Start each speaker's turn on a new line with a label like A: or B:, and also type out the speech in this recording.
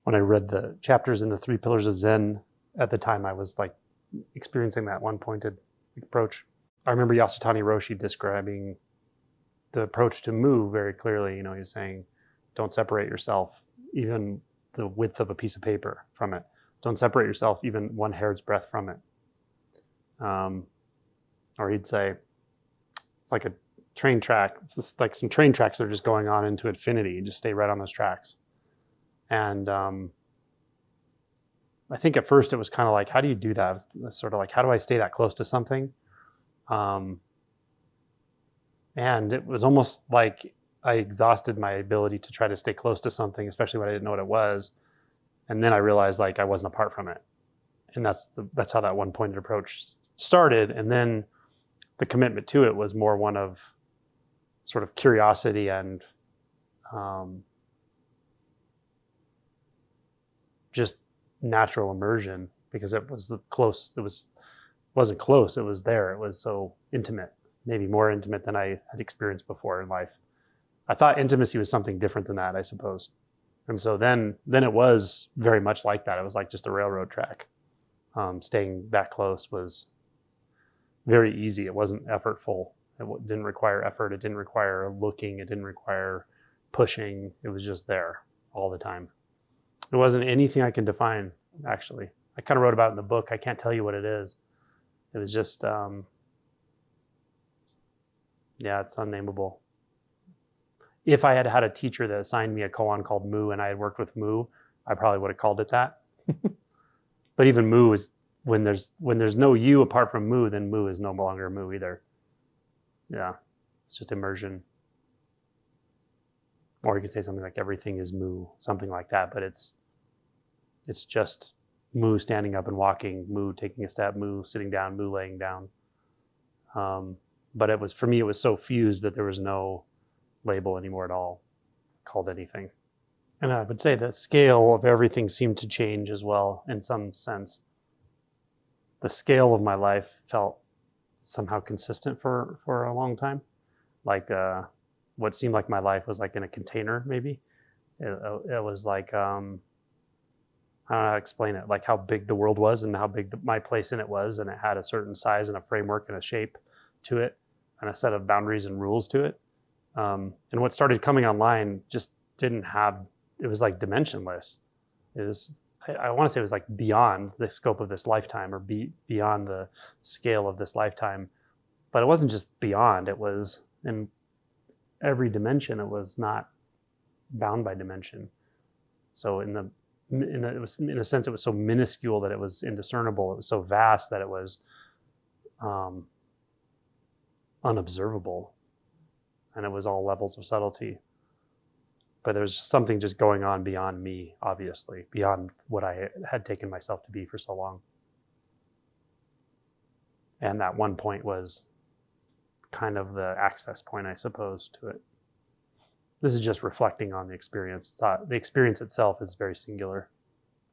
A: when I read the chapters in the 3 Pillars of Zen, at the time I was like experiencing that one-pointed approach. I remember Yasutani Roshi describing the approach to mu very clearly. He was saying, don't separate yourself even the width of a piece of paper from it. Don't separate yourself even one hair's breadth from it. Or he'd say, it's like a train track. It's just like some train tracks that are just going on into infinity. You just stay right on those tracks. And I think at first it was kind of like, how do you do that? It was sort of like, how do I stay that close to something? And it was almost like I exhausted my ability to try to stay close to something, especially when I didn't know what it was. And then I realized like I wasn't apart from it. And that's how that one-pointed approach started. And then the commitment to it was more one of sort of curiosity and just natural immersion, because it was wasn't close, it was there. It was so intimate, maybe more intimate than I had experienced before in life. I thought intimacy was something different than that, I suppose. And so then it was very much like that. It was like just a railroad track. Staying that close was very easy. It wasn't effortful. It didn't require effort. It didn't require looking. It didn't require pushing. It was just there all the time. It wasn't anything I can define, actually. I kind of wrote about it in the book. I can't tell you what it is. It was just, it's unnameable. If I had had a teacher that assigned me a koan called mu and I had worked with mu, I probably would have called it that. But even mu is, when there's no you apart from mu, then mu is no longer mu either. Yeah, it's just immersion. Or you could say something like everything is mu, something like that, but it's just mu standing up and walking, mu taking a step, mu sitting down, mu laying down. But it was, for me, it was so fused that there was no label anymore at all called anything. And I would say the scale of everything seemed to change as well in some sense. The scale of my life felt somehow consistent for a long time. Like what seemed like my life was like in a container, maybe. It was like, I don't know how to explain it, like how big the world was and how big my place in it was, and it had a certain size and a framework and a shape to it and a set of boundaries and rules to it. And what started coming online just didn't have, it was like dimensionless. It was, I want to say it was like beyond the scope of this lifetime, or beyond the scale of this lifetime. But it wasn't just beyond, it was in every dimension. It was not bound by dimension. So in a sense, it was so minuscule that it was indiscernible. It was so vast that it was unobservable. And it was all levels of subtlety. But there was something just going on beyond me, obviously, beyond what I had taken myself to be for so long. And that one point was kind of the access point, I suppose, to it. This is just reflecting on the experience. The experience itself is very singular.